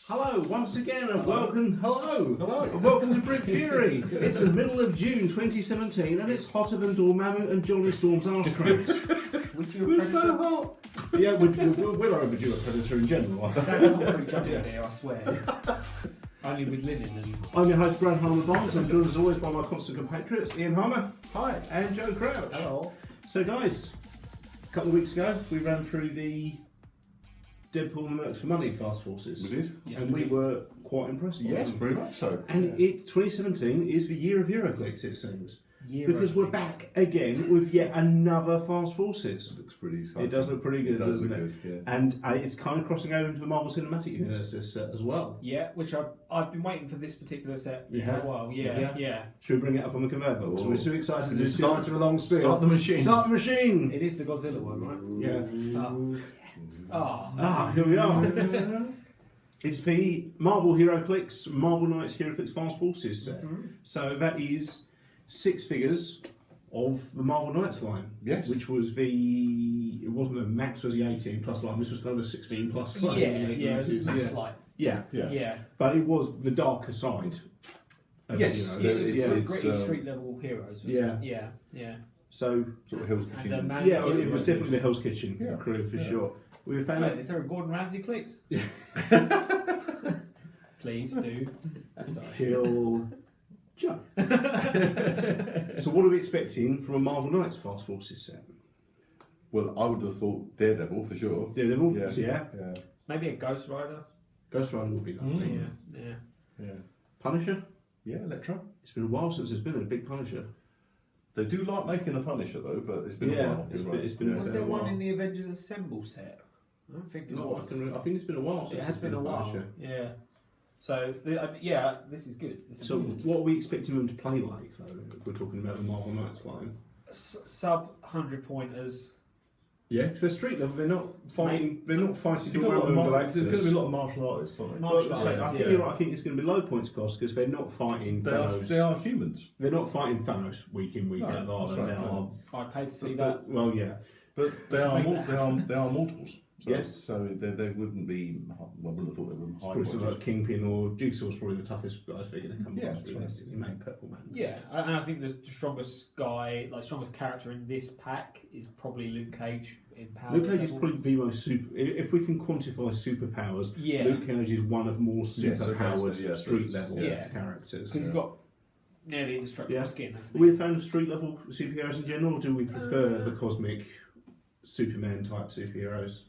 Hello, once again, and welcome. Hello, and welcome to Brick Fury. It's the middle of June 2017, and it's hotter than Dormammu and Johnny Storm's arse cracks. We're so hot. Yeah, we're overdue a predator in general. Don't not pretty jumpy there, I swear. Only with linen and... I'm your host, Brad Harmer-Barnes. I'm joined as always by my constant compatriots, Ian Harmer. Hi. And Joe Crouch. Hello. So, guys, a couple of weeks ago, we ran through the Deadpool and Mercs for Money Fast Forces. We did. Yes, and we were quite impressed. Yes, very much so. And it's 2017 is the year of Heroclix, it seems. Because we're Heroclix. back again with yet another Fast Forces. It looks pretty exciting. It does look pretty good, It does doesn't look it? good, yeah. And it's kind of crossing over into the Marvel Cinematic Universe as well. Yeah, which I've been waiting for this particular set You for have? a while. Yeah. Yeah. Should we bring it up on the conveyor belt? So we're so excited to do too Start- much of a long spiel. Start the machine. Start the machine! It is the Godzilla one, right? Yeah. Here we are. It's the Marvel Heroclix, Marvel Knights Heroclix Fast Forces set. So that is 6 figures of the Marvel Knights line. Yes. Which was it wasn't the max, was the 18 plus line, this was kind of the 16 plus line. Yeah, It is, it's like... yeah. Yeah. But it was the darker side. Of Yes. the heroes. It's It's, gritty um, street level heroes. Yeah. Yeah. So, Sort of Hell's And Kitchen. the man- yeah, it was definitely the Hell's Kitchen Yeah. crew for Yeah. sure. We found Wait, is there a Gordon Ramsay clicks? Please do. Sorry. Kill Joe. So what are we expecting from a Marvel Knights Fast Forces set? Well, I would have thought Daredevil for sure. Daredevil, Yeah. yeah. Maybe a Ghost Rider? Ghost Rider would be lovely. Yeah. Punisher? Yeah, Elektra. It's been a while since there's been a big Punisher. They do like making a Punisher though, but it's been Yeah, a while. it's been a Was fair there one while. in the Avengers Assemble set? I don't think there No, was. I think it's been a while since It has there's been a while. Punisher. Yeah. So, this is good. This is So good. what are we expecting them to play like, though, if we're talking about the Marvel Knights line? Sub 100 pointers. Yeah, for street level, they're not fighting. They're not fighting. There's going Dormammu to be a lot of martial artists, aren't there? Martial Well, artists, I think yeah. you're right. I think it's going to be low points cost because they're not fighting Thanos. They are humans. They're not fighting Thanos week in, week No, out. Are that's they? right, They are. I paid to see But- that. Well, yeah. But they are Make that they are mortals. So, Yes. So they wouldn't be. Well, I wouldn't have thought they were It's high probably something like pointers. Kingpin or Jigsaw's probably the toughest guys they're going to come Yeah, across. that's right. Realistically, main Purple Man. Yeah, and I think the strongest guy, like strongest character in this pack is probably Luke Cage in power. Luke Cage is level. probably the most super. If we can quantify superpowers, Yeah. Luke Cage is one of more Yes, okay, superpowered so, yeah, street so level yeah. characters. Because he's got nearly indestructible Yeah. skin, hasn't Are he? we a fan of street level superheroes in general, or do we prefer the cosmic Superman type superheroes?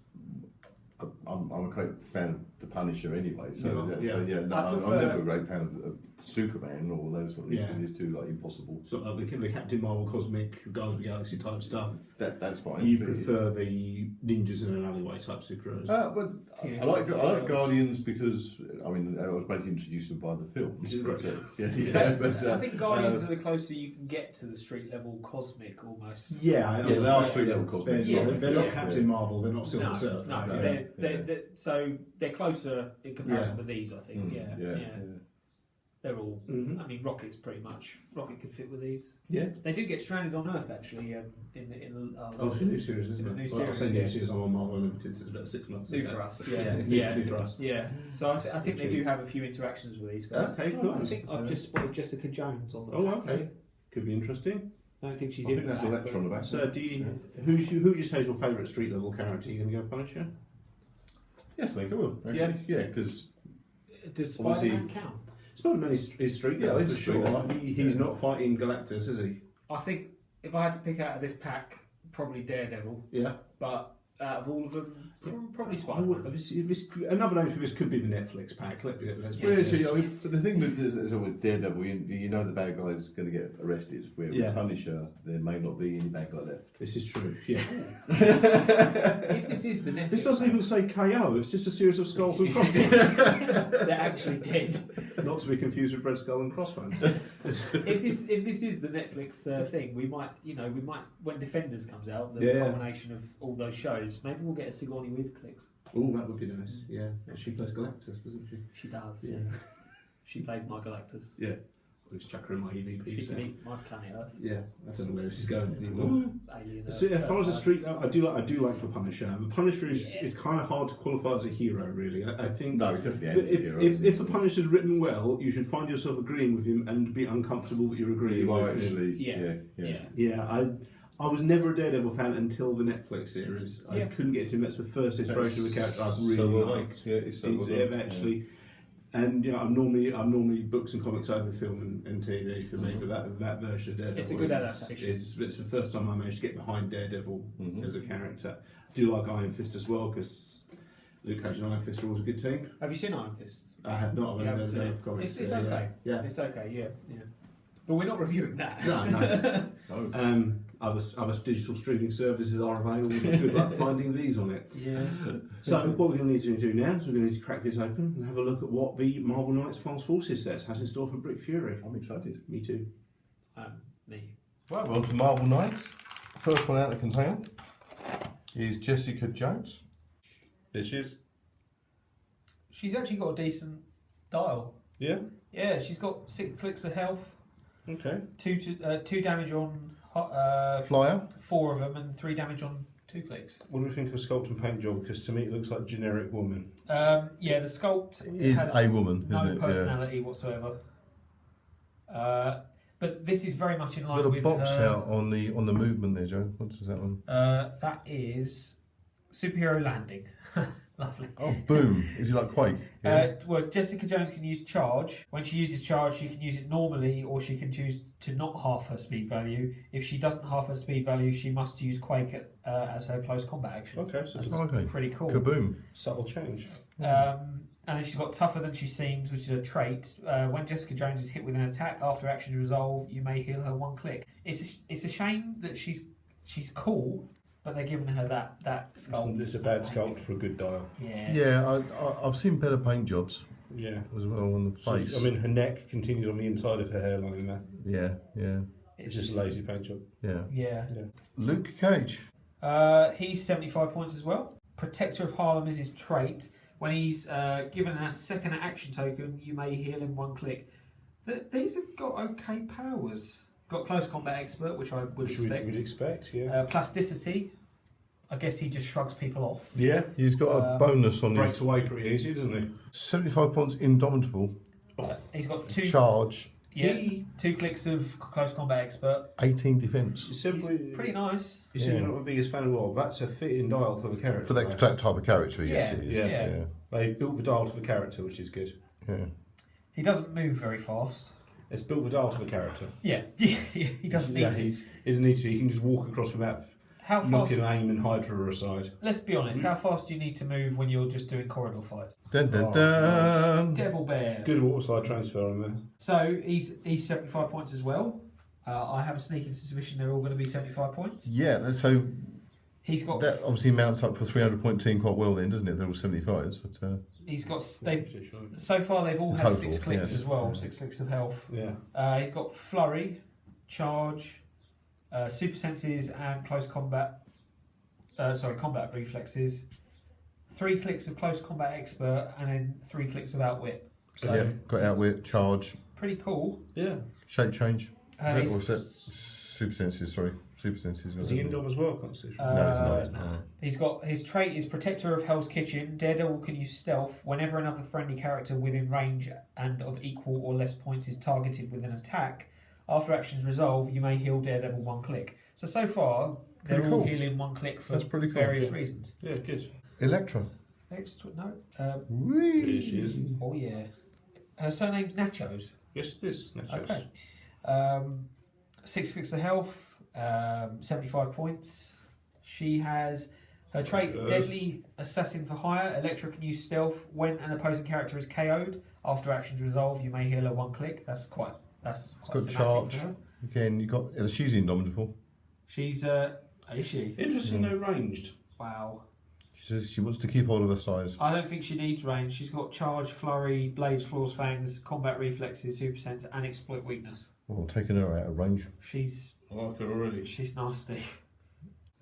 I'm a great fan of the Punisher anyway, so You are, yeah, yeah. so yeah, no, I I'm prefer- never a great fan of Superman or those sort of Yeah. these two like impossible. Sort of like the Captain Marvel cosmic Guardians of the Galaxy type stuff. That's fine. You but- prefer the ninjas in an alleyway type superheroes? But Teenage I like Mutant Guardians because I mean I was basically introduced them by the films. Which is but, great. but I think Guardians are the closer you can get to the street level cosmic almost. Yeah, they are street level They're, cosmics. Yeah, they're not yeah. Captain Marvel, they're not Silver No, Surfer. no, yeah. they're closer in comparison Yeah. with these, I think. Mm, Yeah. They're all. Mhm. I mean, Rocket's pretty much. Rocket could fit with these. Yeah. They do get stranded on Earth actually. In Oh, it's a new series, isn't in it? the new Well, I say series, new yeah. series, I'm on Marvel Unlimited since about 6 months New ago. for us, Yeah, yeah, new for us. Yeah. So I think they do have a few interactions with these guys. Okay, cool. I think I've just spotted Jessica Jones on the Oh, back okay. here. Could be interesting. I don't think she's I in think that's the back, Elektra on the back. So, who do you say is your favourite street level character? Are you going to go Punisher? Yes, I think I will. Actually. Yeah, because but Does Obviously- Spider-Man count? Spider-Man is street Yeah, level it's for street sure. level. He's not fighting Galactus, is he? I think if I had to pick out of this pack, probably Daredevil. Yeah. But out of all of them, probably I Spider-Man. would- another name for this could be the Netflix pack. Let's be well, actually, I mean, but the thing with this is always Daredevil. You know the bad guy's going to get arrested. Where with Yeah. Punisher, there may not be any bad guy left. This is true. Yeah. If this is the Netflix This doesn't even pack, say KO. It's just a series of skulls and crossbones. they're actually dead. Not to be confused with Red Skull and Crossbones. If this is the Netflix thing, we might when Defenders comes out, the Yeah. combination of all those shows, maybe we'll get a Sigourney Weaver clicks. Oh, that would be nice. Yeah. She plays Galactus, doesn't she? She does. Yeah. She plays my Galactus. Yeah. I'll just chuck her in my EVP. She can eat my planet Earth. Yeah, I don't know where this is going anymore. Alien So, as far as the Earth. street, I do like the Punisher. The Punisher is kind of hard to qualify as a hero, really. I think. No, he's definitely an anti-hero. If the Punisher's written well, you should find yourself agreeing with him and be uncomfortable that you're agreeing You are with him. actually. Yeah, I was never a Daredevil fan until the Netflix series. I couldn't get into him. That's the first iteration of the character I've really liked. Yeah, it's so well actually. And I'm normally books and comics over film and TV for me, but that version of Daredevil, It's a good adaptation. It's the first time I managed to get behind Daredevil as a character. I do like Iron Fist as well because Luke Cage and Iron Fist are always a good team. Have you seen Iron Fist? I have not. You haven't seen it? Comics. It's okay. Yeah. It's okay. Yeah. But we're not reviewing that. No. Other digital streaming services are available. Good luck finding these on it. Yeah. So what we're going to need to do now is we're going to need to crack this open and have a look at what the Marvel Knights Fast Forces set has in store for Brick Fury. I'm excited. Me too. Me. Right, we're on to Marvel Knights. First one out of the container is Jessica Jones. There she is. She's actually got a decent dial. Yeah. Yeah, she's got 6 clicks of health, Okay. 2 damage on Flyer. 4 of them, and 3 damage on 2 clicks. What do we think of a sculpt and paint job? Because to me it looks like a generic woman. Yeah, the sculpt Is has a woman, no isn't it? personality whatsoever. But this is very much in line Got a with box her, out on the movement there, Joe. What is that one? that is superhero landing. Lovely. Oh, boom! Is it like Quake? Well, Jessica Jones can use charge. When she uses charge, she can use it normally, or she can choose to not half her speed value. If she doesn't half her speed value, she must use Quake as her close combat action. Okay, so That's Okay. pretty cool. Kaboom! subtle change. And then she's got tougher than she seems, which is a trait. When Jessica Jones is hit with an attack after actions resolve, you may heal her 1 click. It's a shame that she's cool, but they're giving her that sculpt. It's a bad sculpt for a good dial. Yeah. Yeah, I've seen better paint jobs Yeah. as well on the face. I mean, her neck continues on the inside of her hairline there. Yeah. It's just a lazy paint job. Yeah. Yeah. Luke Cage. He's 75 points as well. Protector of Harlem is his trait. When he's given a second action token, you may heal him 1 click. These have got okay powers. Got close combat expert, which I would expect. We'd expect, yeah. Plasticity. I guess he just shrugs people off. Yeah. He's got a bonus on Breaks his away pretty easy, doesn't he? 75 points indomitable. He's got 2 Charge. Yeah, 2 clicks of close combat expert. 18 defence. He's pretty nice. You seem not the biggest fan of War. That's a fitting dial for the character. For that type of character, yes, Yeah, it is. yeah. They've built the dial to the character, which is good. Yeah. He doesn't move very fast. It's built the dial to the character. Yeah, he doesn't need to. He doesn't need to. He can just walk across without How fast? knocking aim and Hydra aside. Let's be honest. How fast do you need to move when you're just doing corridor fights? Dun, dun, Oh, dun. Devil Bear. Good waterside transfer on there. So he's 75 points as well. I have a sneaking suspicion they're all going to be 75 points. Yeah, so He's got. that obviously mounts up for 300 point team quite well then, doesn't it? They're all 75s. But, He's got. So far they've all had Total, 6 clicks yes. as well. 6 clicks of health. Yeah. He's got flurry, charge, super senses, and close combat. Combat reflexes. 3 clicks of close combat expert, and then 3 clicks of outwit. So yeah, got outwit, charge, pretty cool. Yeah. shape change. He's- Or is that super senses? Sorry, super senses. Is he indom as well, Constitution? No, he's not. nah. He's got his trait is Protector of Hell's Kitchen. Daredevil can use stealth whenever another friendly character within range and of equal or less points is targeted with an attack. After actions resolve, you may heal Daredevil 1 click. So far they're Pretty all cool. healing 1 click for That's pretty cool, various yeah. reasons. Yeah, good. Electra. No. Here she is. Oh yeah. Her surname's Nachos. Yes, it is. Nachos. Okay. 6 clicks of health, 75 points. She has her trait Yes. Deadly Assassin for Hire. Electra can use stealth when an opposing character is KO'd. After actions resolve, you may heal her 1 click. That's quite. It's quite got thematic charge. for her. Again, you got. She's indomitable. She's is she? Interesting, no ranged. Wow. She says she wants to keep hold of her size. I don't think she needs range. She's got charge, flurry, blades, claws, fangs, combat reflexes, super sense, and exploit weakness. Well, taking her out of range. She's I like her already. nasty.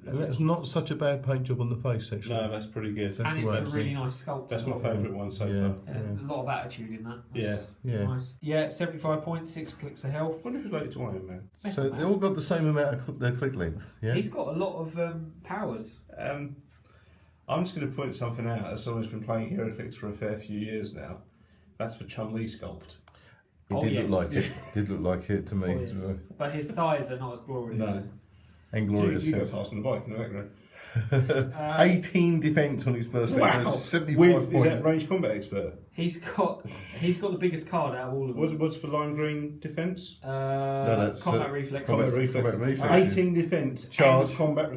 And that's not such a bad paint job on the face, actually. No, that's pretty good. That's And it's right. a really nice sculpt. That's as my well. favourite one so Yeah. far. A lot of attitude in that. Yeah. Yeah. Nice. Yeah, 75 points, 6 clicks of health. I wonder if it's related to Iron Man. So they all got the same amount of their click length. Yeah. He's got a lot of powers. I'm just going to point something out as someone who's been playing Heroclix for a fair few years now. That's for Chun-Li sculpt. It did look like it. Did look like it to me as well. But his thighs are not as glorious. No. And glorious. You go past on the bike in the background. 18 defence on his first Wow. leg. 75 With, points. is that range combat expert? He's got the biggest card out of all of them. What's for lime green defence? that's, combat reflex. Combat reflex. Combat reflexes. 18 defence. Charge. And combat.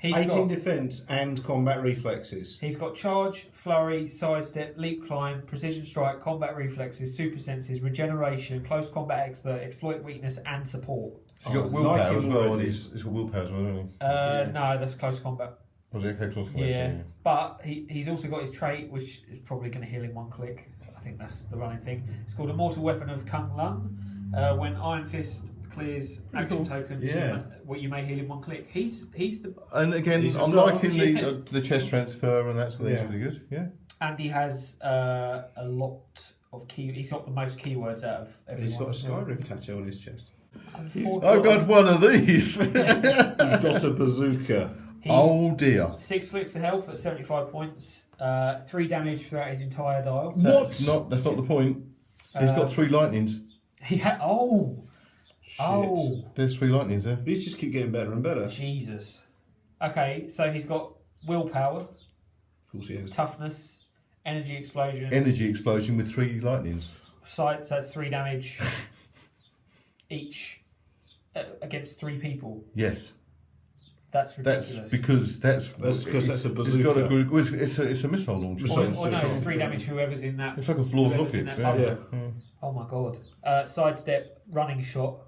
18 defence and combat reflexes. He's got charge, flurry, sidestep, leap climb, precision strike, combat reflexes, super senses, regeneration, close combat expert, exploit weakness, and support. He's got like willpower him as well. already. He's got willpower as well, hasn't he? No, that's close combat. Was it okay, close combat? Yeah, but he's also got his trait, which is probably going to heal in one click. I think that's the running thing. It's called Immortal Weapon of Kung Lun. When Iron Fist clears action tokens, what you may heal in one click. He's the And again, He's I'm a star. liking the chest transfer, and that's really good. Yeah. and he has a lot of key. He's got the most keywords out of everyone. He's got a Skyrim tattoo on his chest. I've got one of these. He's got a bazooka. Oh dear. 6 clicks of health at 75 points. 3 damage throughout his entire dial. That's not the point. He's got 3 lightnings. He had There's 3 lightnings there. These just keep getting better and better. Jesus. Okay, so he's got willpower, Of course he is. toughness, energy explosion, Energy explosion with 3 lightnings. sight. So that's 3 damage each against 3 people. Yes. That's ridiculous. That's because that's a bazooka. It's got a good. It's a missile launcher. Or no, it's 3 damage whoever's in that. It's like a floor's whoever's rocket. in that Yeah. bubble. Oh my god. Sidestep, running shot.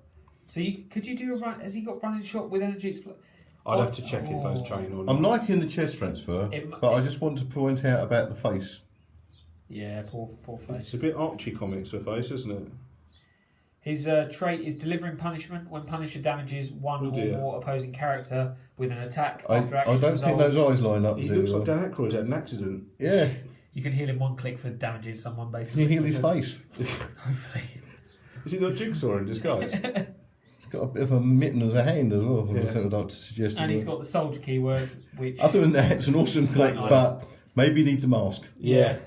So could you do a run? Has he got running shot with energy explosion? I'd have to check if those chain or not. I'm liking the chest transfer, but I just want to point out about the face. Yeah, poor face. It's a bit Archie comics for face, isn't it? His trait is delivering punishment. When Punisher damages one or more opposing character with an attack after I action don't think resolved, those eyes line up. He as looks well. like Dan Aykroyd had an accident. Yeah. you can heal in 1 click for damaging someone, Can basically. you heal his face? Hopefully. Is it not Jigsaw in disguise? It's got a bit of a mitten as a hand as well. Yeah. That's what I'd like to suggest. And as he's well. got the soldier keyword, which... Other than that, it's an awesome quite click, nice. but maybe he needs a mask. Yeah.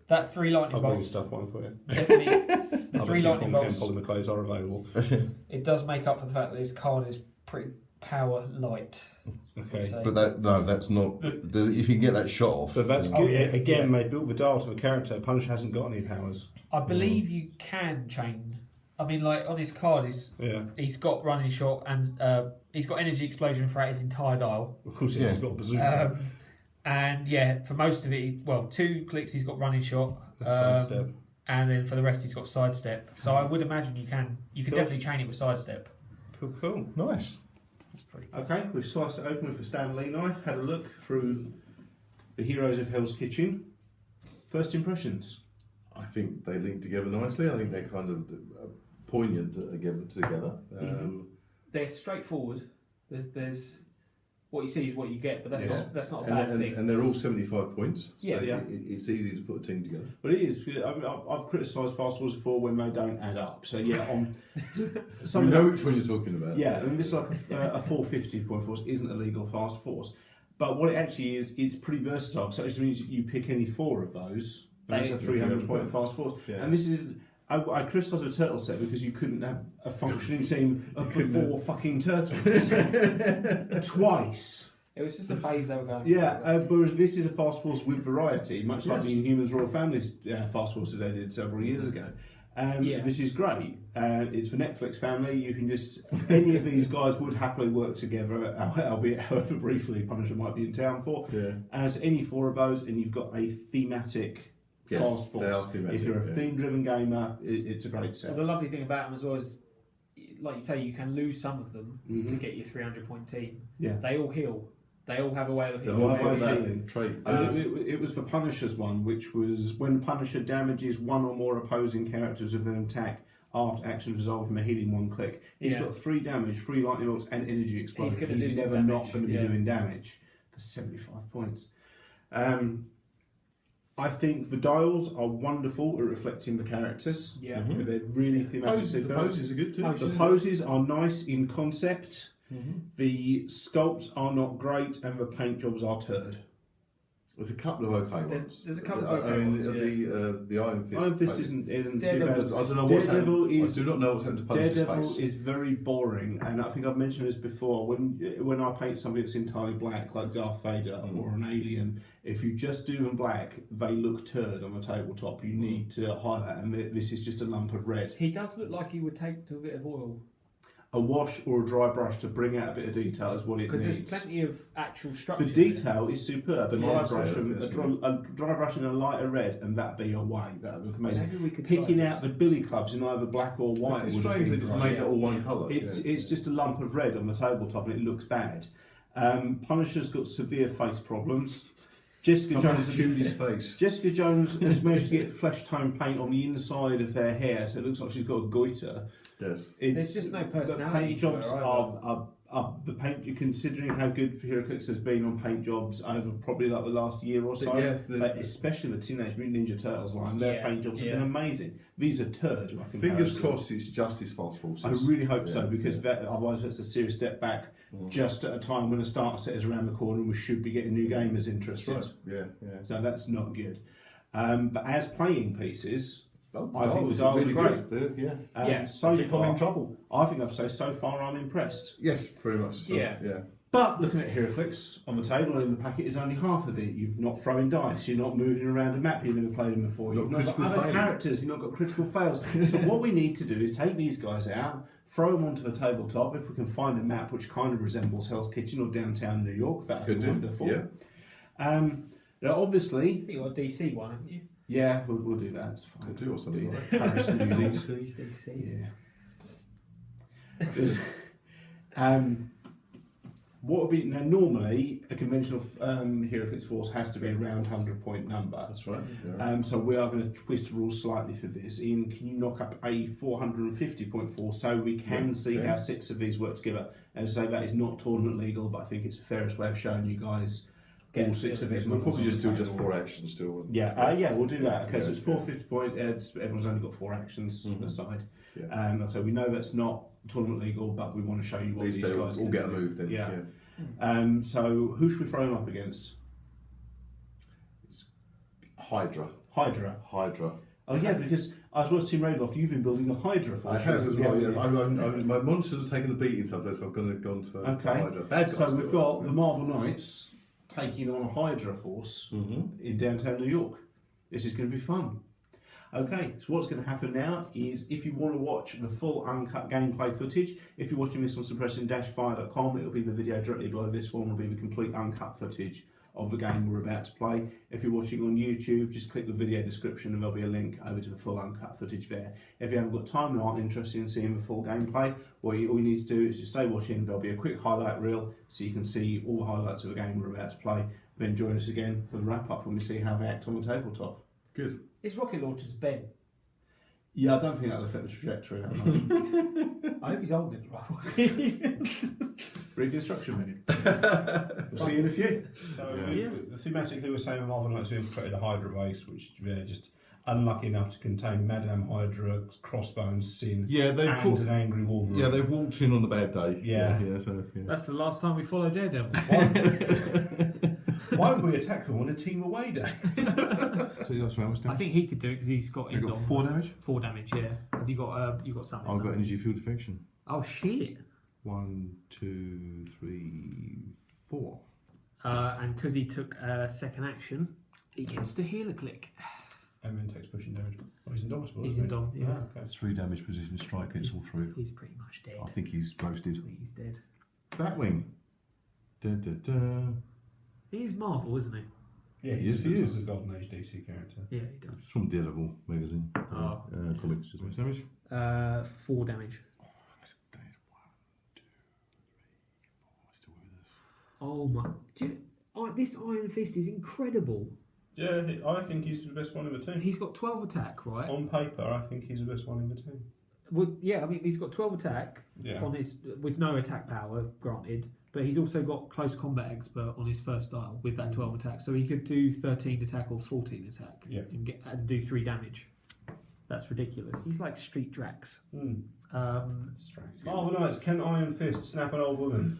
That 3 lightning I'll bring bolts. stuff one for you. Definitely. The 3 lightning bolts. Polymers are available. It does make up for the fact that his card is pretty power light. Okay. So- But that's not. If you can get that shot off. But that's then- good. Again, they built the dial to the character. Punisher hasn't got any powers. I believe you can chain. I mean, like on his card, he's got running shot and he's got energy explosion throughout his entire dial. Of course, he's got a bazooka. And yeah, for most of it, 2 clicks he's got running shot, Sidestep. and then for the rest he's got sidestep. So I would imagine you can definitely chain it with sidestep. Cool. Nice. That's pretty cool. Okay, we've sliced it open with a Stan Lee knife. Had a look through the Heroes of Hell's Kitchen. First impressions. I think they link together nicely. I think they're kind of poignant together. They're straightforward. There's what you see is what you get, but that's not a and bad thing. And they're all 75 points. So Yeah. it's easy to put a team together. But it is. I mean, I've criticised fast forwards before when they don't add up. So yeah, on We know which one you're talking about. Yeah, I mean, this is like a 450 point force isn't a legal fast force, but what it actually is, it's pretty versatile. So it actually means you pick any 4 of those, and it's a 300 point fast force. Yeah. And this is. I criticised the turtle set because you couldn't have a functioning team of the 4 fucking turtles twice. It was just a phase they were going. Yeah, whereas this is a fast force with variety, much like the Inhumans Royal Family's fast force that they did several years ago. This is great. It's for Netflix family. You can just any of these guys would happily work together, albeit however briefly Punisher might be in town for. Yeah. As any 4 of those, and you've got a thematic fast force. If you're a theme-driven gamer, it's a great set. Well, the lovely thing about them as well is, like you say, you can lose some of them to get your 300-point team. Yeah. They all heal. They all have a way of They all have a way of healing. Trait. It was for Punisher's one, which was when Punisher damages 1 or more opposing characters with an attack after actions resolve from a healing 1 click. He's got 3 damage, 3 lightning bolts, and energy explosion. He's never not going to be doing damage for 75 points. I think the dials are wonderful at reflecting the characters. Yeah. They're really thematic. The poses are good too. The poses are nice in concept. The sculpts are not great, and the paint jobs are turd. There's a couple of okay ones. There's a couple of okay ones. The Iron Fist. Iron Fist isn't too bad. I don't know what's happened. I do not know what's happened to Punisher's Daredevil face. is very boring, and I think I've mentioned this before. When I paint something that's entirely black, like Darth Vader or an alien, if you just do them black, they look turd on the tabletop. You need to highlight, and this is just a lump of red. He does look like he would take to a bit of oil. A wash or a dry brush to bring out a bit of detail is what it needs. Because there's plenty of actual structure. The detail is superb. A dry Yeah, brush in a lighter red, and that'd be away. That'd look amazing. Maybe we could Picking out the billy clubs in either black or white. It's would strange be they just great. made it all one colour. It's just a lump of red on the tabletop, and it looks bad. Punisher's got severe face problems. Jessica Jones chewed his face. Jessica Jones has managed to get flesh tone paint on the inside of her hair, so it looks like she's got a goiter. Yes. There's just no personality. The paint jobs are the paint. Considering how good Heroclix has been on paint jobs over probably like the last year or so, especially the Teenage Mutant Ninja Turtles line, their paint jobs have been amazing. These are turd. Fingers crossed, it's Justice Fast Forces. I really hope so, because otherwise that's a serious step back. Just at a time when a starter set is around the corner, and we should be getting new gamers interested. That's right. Yeah. So that's not good. But as playing pieces, I think it was really great. great. So far, I'm in trouble. I think I've said so far I'm impressed. Yes, very much. So, yeah. But looking at Heroclix on the table and in the packet is only half of it. You've not throwing dice, you're not moving around a map, you've never played them before. You've not got other characters, you've not got critical fails. So what we need to do is take these guys out, throw them onto the tabletop. If we can find a map which kind of resembles Hell's Kitchen or downtown New York, that would be wonderful. Yeah. Now obviously, I think you've got a DC one, haven't you? Yeah, we'll do that. It's fine. Could do or something like that. Paris, New York. DC. Yeah. What would be now? Normally, a conventional Heroclix force has to be around 100-point number. That's right. So we are going to twist the rules slightly for this. Ian, can you knock up a 450-point force so we can see how 6 of these work together? And so that is not tournament legal, but I think it's the fairest way of showing you guys. All 6 of these. We'll probably just do 4 actions still. Yeah, we'll do that. Okay, so it's 450 point. Everyone's only got 4 actions aside. So we know that's not tournament legal, but we want to show you what these guys all get a move then. Yeah. So who should we throw them up against? Hydra. Oh yeah, because as well as Team Ravenloft, you've been building a Hydra for us. I have as well. Yeah. My monsters have taken a beating so I'm going to go on for Hydra. Bad guys. So we've got the Marvel Knights taking on a Hydra force in downtown New York. This is going to be fun. Okay, so what's going to happen now is if you want to watch the full uncut gameplay footage, if you're watching this on suppression-fire.com, it'll be the video directly below this one, will be the complete uncut footage of the game we're about to play. If you're watching on YouTube, just click the video description and there'll be a link over to the full uncut footage there. If you haven't got time and aren't interested in seeing the full gameplay, all you need to do is just stay watching. There'll be a quick highlight reel so you can see all the highlights of the game we're about to play. Then join us again for the wrap up when we see how they act on the tabletop. Good. Is rocket launchers Ben? Yeah, I don't think that'll affect the trajectory that much. I hope he's holding it the right way. Reconstruction menu. We'll see you in a few. So the thematically we're saying Marvel Knights have created a Hydra base, which just unlucky enough to contain Madame Hydra, Crossbones, Sin, and an angry Wolverine. Yeah, they've walked in on a bad day. That's the last time we followed Daredevil. Why would we attack them on a team away day? I think he could do it because he's got. You've got 4 damage. 4 damage. Yeah. Have you got something? I've got energy field defection. Oh shit. 1, 2, 3, 4. And because he took a second action, he gets the healer click. And then takes pushing damage. Oh, he's indomitable. He's indomitable. Yeah. Okay. 3 damage position strike. It's all through. He's pretty much dead. I think he's roasted. He's dead. Batwing. He's Marvel, isn't he? Yeah, he is. He's a Golden Age DC character. Yeah, he does. It's from Daredevil magazine. Oh. Comics. How much damage? 4 damage. Still with us. Oh my! This Iron Fist is incredible. Yeah, I think he's the best one in the team. He's got 12 attack, right? On paper, I think he's the best one in the team. Well, yeah, I mean, he's got 12 attack on his with no attack power, granted, but he's also got close combat expert on his first dial with that 12 attack, so he could do 13 attack or 14 attack and do 3 damage. That's ridiculous. He's like Street Drax. Marvel Knights, can Iron Fist snap an old woman?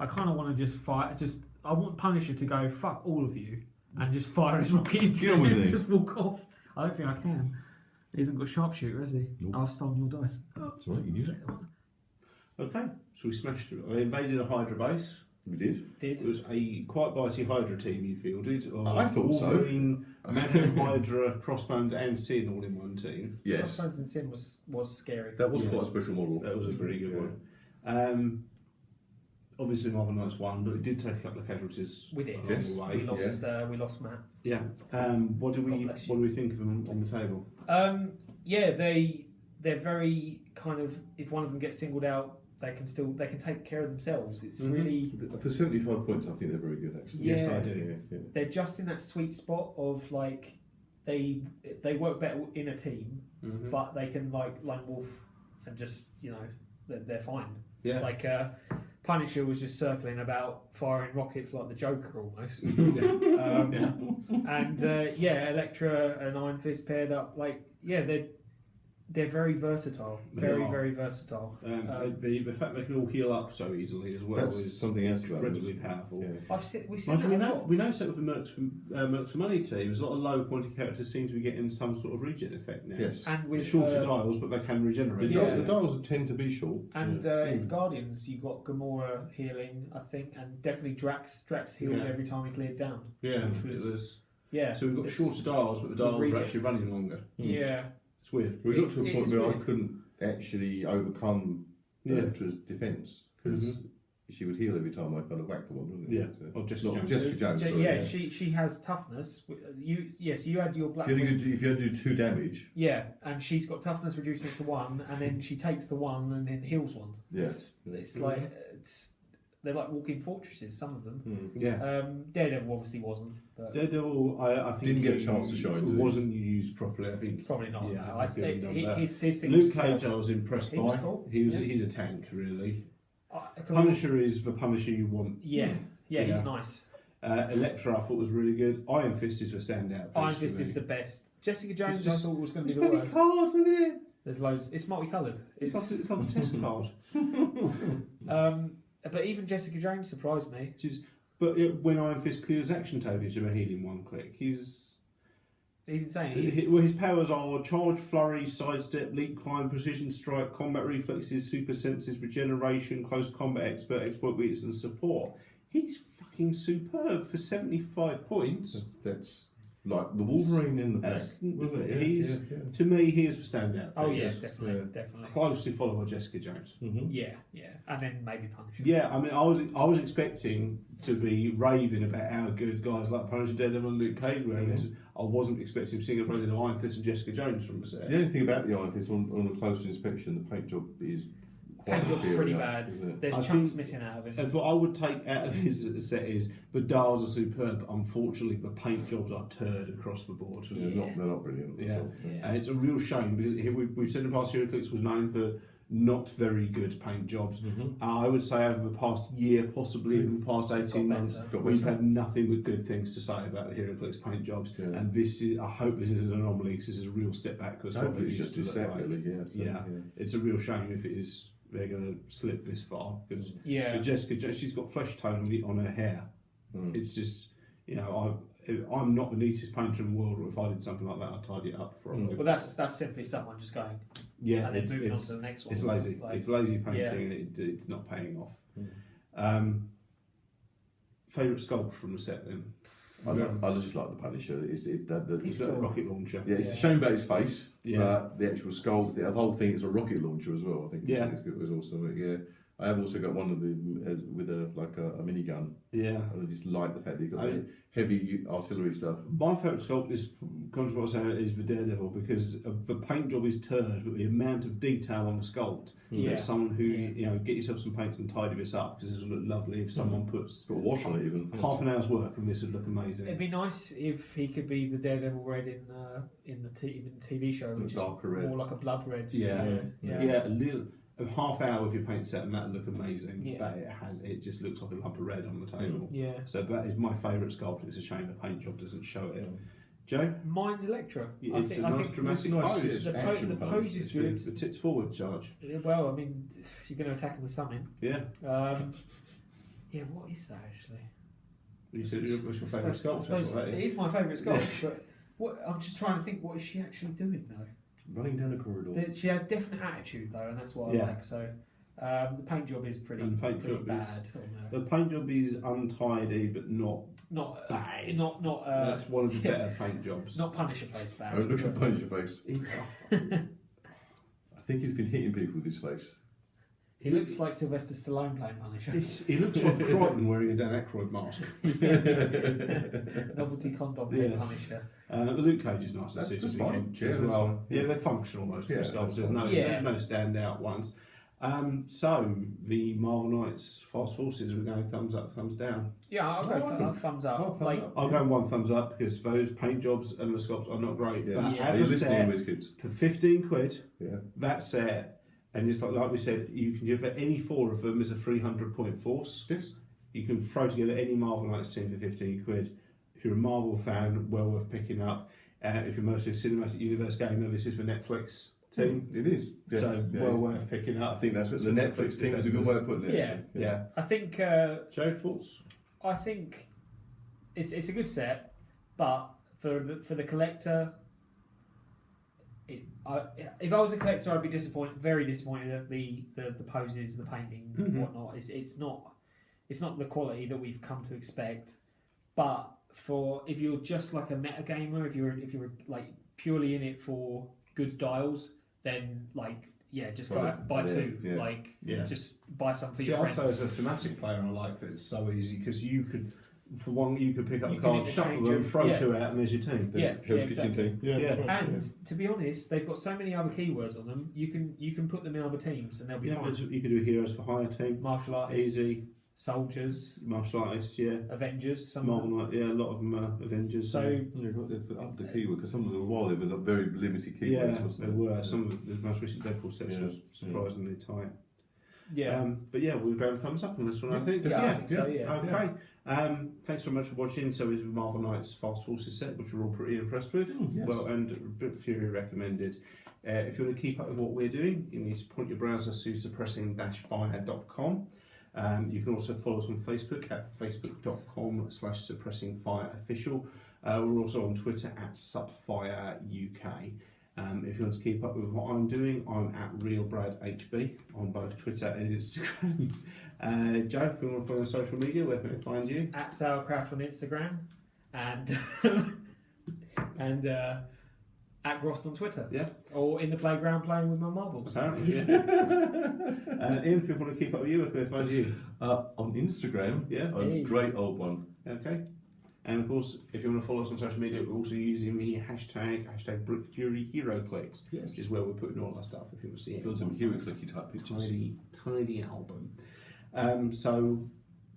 I kind of want to just fight. I want Punisher to go fuck all of you and just fire his rocket into him and just walk off. I don't think I can. He hasn't got sharpshooter, has he? Nope. I've stolen your dice. That's right, you knew that. Okay, so we smashed it. I invaded a Hydra base. We did. It was a quite bitey Hydra team you fielded. I thought Wolverine, Madam Hydra, Crossbones and Sin all in one team. Yes. Crossbones and Sin was scary. That was quite a special model. That was a pretty good one. Obviously Marvel Knights won, but it did take a couple of casualties. We did. Along the way. We lost Matt. Yeah. What do we think of them on the table? Yeah, they're very kind of, if one of them gets singled out, they can take care of themselves. It's really For 75 points, I think they're very good actually. Yeah. Yes, I do. Yeah. They're just in that sweet spot of like they work better in a team, but they can like lone wolf and just they're fine. Yeah. Like Punisher was just circling about firing rockets like the Joker almost. And Elektra and Iron Fist paired up. Like they're very versatile. Very versatile. The fact they can all heal up so easily as well That's is something else about them. incredibly powerful. Yeah. We've seen that a lot. We noticed that with the Mercs for Money teams, a lot of low pointed characters seem to be getting some sort of regen effect now. Yes. And with Shorter dials, but they can regenerate. The dials tend to be short. And in Guardians, you got Gamora healing, I think, and definitely Drax healed every time he cleared down. Yeah, which was So we've got shorter dials, but the dials are actually running longer. Yeah. It's weird. We got to a point where weird. I couldn't actually overcome Elektra's defence because she would heal every time I kind of whacked the one, wouldn't it? Yeah. So, Or Jessica Jones. Jessica Jones. Sorry, she has toughness. You had your black. If you had to do 2 damage. Yeah, and she's got toughness, reducing it to 1, and then she takes the 1 and then heals 1. Yeah. It's like they're like walking fortresses. Some of them. Yeah. Daredevil obviously wasn't. But Daredevil, I think Didn't get a chance to shine, did he? wasn't used properly. I think probably not. Yeah, No. I think His thing Luke was Cage, I was impressed He was by. cool. He's a tank, really. Cool. Punisher is the Punisher you want. Yeah, he's nice. Elektra, I thought was really good. Iron Fist is the standout. Iron Fist is the best. Jessica Jones, I thought was going to It's be the bloody worst. card, look at it. There's loads. It's multicoloured. It's like a test card. But even Jessica Jones surprised me. But when Iron Fist clears action tokens, you heal in 1 click. He's insane. his powers are charge, flurry, sidestep, leap, climb, precision strike, combat reflexes, super senses, regeneration, close combat expert, exploit weakness, and support. He's fucking superb for 75 points. That's like the Wolverine in the back, wasn't it? To me, he is the standout. Oh piece. yes, definitely. Closely followed by Jessica Jones. Yeah, and then maybe Punisher. Yeah, I mean, I was expecting to be raving about how good guys like Punisher, Daredevil, and Luke Cage were in this. I wasn't expecting single player of Iron Fist and Jessica Jones from the set. The only thing about the Iron Fist on a closer inspection, the paint job is Paint job's inferior, pretty bad. isn't it? There's chunks missing out of it. And what I would take out of his set is the dials are superb. Unfortunately, the paint jobs are turd across the board. They're not brilliant at all. And it's a real shame because we've said in the past, Heroclix was known for not very good paint jobs. I would say over the past year, possibly even the past 18 months, we've had nothing but good things to say about the Heroclix paint jobs. And this is, I hope this is an anomaly because this is a real step backwards. Hopefully it's just a set, really. It's a real shame if it is. They're going to slip this far because Jessica, she's got flesh tone on her hair. It's just, I'm not the neatest painter in the world, or if I did something like that, I'd tidy it up for her. Well, that's simply someone just going. Yeah, and then moving on to the next one. It's lazy. It's lazy painting, and it's not paying off. Favourite sculpt from the set then? I just like the Punisher. It's a rocket launcher. Yeah, it's a shame about his face. But the actual sculpt, the whole thing is a rocket launcher as well. I think. Yeah, it was awesome. But I have also got one of them with a minigun. Yeah. And I just like the fact that you've got the heavy artillery stuff. My favourite sculpt is, contrary to what I was saying, is the Daredevil, because the paint job is turd, but the amount of detail on the sculpt. That someone who get yourself some paint and tidy this up, because this would look lovely if someone puts Got a wash on it even. half an hour's work, and this would look amazing. It'd be nice if he could be the Daredevil red in the TV show, which is darker red. more like a blood red. Yeah, a half hour with your paint set, and that'd look amazing. Yeah. But it just looks like a lump of red on the table. Yeah. So that is my favourite sculpt. It's a shame the paint job doesn't show it. Joe? Mine's Electra. It's a nice dramatic nice pose. The pose is good. The tits forward charge. Well, I mean, if you're going to attack him with something. Yeah. What is that actually? You said what's your favourite sculpt? That's what that It is. is my favourite sculpt, but I'm just trying to think, what is she actually doing though? Running down a corridor. She has definite attitude though, and that's what I like. So the paint job is pretty bad. The paint job is untidy, but not bad. Not That's one of the better paint jobs. Not Punisher face bad. Don't look at Punisher face. I think he's been hitting people with his face. He looks like Sylvester Stallone playing Punisher. He looks like Crichton wearing a Dan Aykroyd mask. Novelty condom playing Punisher. The Luke Cage is nice to see as well. Yeah, they're functional most of the sculpts. There's no standout ones. So the Marvel Knights Fast Forces, we're going thumbs up, thumbs down. Yeah, I'll go thumbs up. I'll go one thumbs up because those paint jobs and the sculpts are not great. Yeah. But as a set, for 15 quid, yeah. that set. And just like we said, you can give it any four of them as a 300-point force. Yes. You can throw together any Marvel Knights team for 15 quid. If you're a Marvel fan, well worth picking up. If you're mostly a Cinematic Universe gamer, this is the Netflix team. It is. Yes. So well worth picking up. I think that's what the Netflix team is a good way of putting it. Yeah. I think. Joe, thoughts? I think it's a good set, but for the collector. If I was a collector, I'd be very disappointed at the poses, the painting, and whatnot. It's not the quality that we've come to expect. But if you're just like a meta gamer, if you're like purely in it for good dials, then just go out, buy two. Just buy some for your friends. Also as a thematic player, I like that it's so easy because you could. For one, you could pick up the cards, shuffle them, throw two out, and there's your team. Hell's Kitchen team. And to be honest, they've got so many other keywords on them. You can put them in other teams, and they'll be fine. You could do Heroes for Hire team, martial artists, easy, soldiers, martial artists, Avengers, some Marvel Knight, a lot of them are Avengers. So you've got to up the keyword because some of them a while they were very limited keywords. Yeah, they were. Some of the most recent Deadpool sets was surprisingly tight. Yeah. But we'll go thumbs up on this one, I think. I think so, Okay. Thanks very much for watching. So it's Marvel Knights Fast Forces set, which we're all pretty impressed with. Yes. Well, and Fury recommended. If you want to keep up with what we're doing, you need to point your browser to suppressing-fire.com. You can also follow us on Facebook at facebook.com/suppressingfireofficial. We're also on Twitter at supfireuk. If you want to keep up with what I'm doing, I'm at RealBradHB on both Twitter and Instagram. Joe, if you want to follow on social media, where can we find you? At Sauerkraut on Instagram and at Grost on Twitter. Yeah. Or in the playground playing with my marbles. Apparently, yeah. Ian, if you want to keep up with you, where can we find you? On Instagram, a great old one. Okay. And of course, if you want to follow us on social media, we're also using the hashtag Fury Heroclix, which is where we're putting all our stuff. If you want to see it, some Heroclix type pictures. Tidy album. So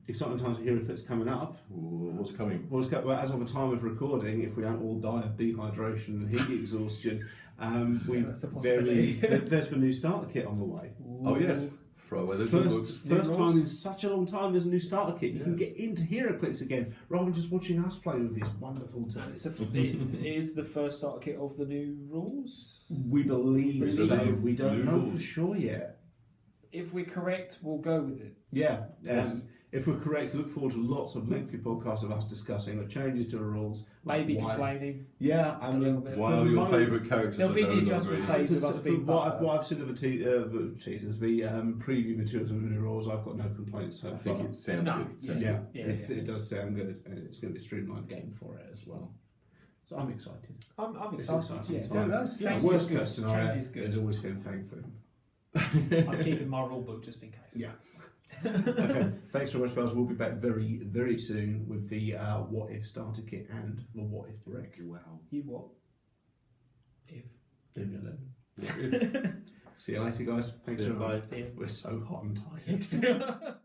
exciting times for Heroclix coming up. What's coming? Well, as of the time of recording, if we don't all die of dehydration and heat exhaustion, there's the new starter kit on the way. Oh yes. First time in such a long time there's a new starter kit. You can get into Heroclix again rather than just watching us play with these wonderful toys. It is the first starter kit of the new rules? We believe so. We don't know for sure yet. If we're correct, we'll go with it. Yeah. If we're correct, look forward to lots of lengthy podcasts of us discussing the changes to the rules. Maybe complaining. Yeah, and why are your favourite characters? There'll be the adjustment phase of us being what I've seen of the preview materials of the new rules, I've got no complaints so I think it sounds good. It does sound good, and it's going to be a streamlined game for it as well. So I'm excited. I'm excited. Worst case scenario, there's always Fin Fang for him. I'm keeping my rule book just in case. Yeah. Okay, thanks so much, guys. We'll be back very, very soon with the What If starter kit and the What If brick. Wow. You what? If. Leave me alone. See you later, guys. Thanks See so you, much. See you. We're so hot and tired.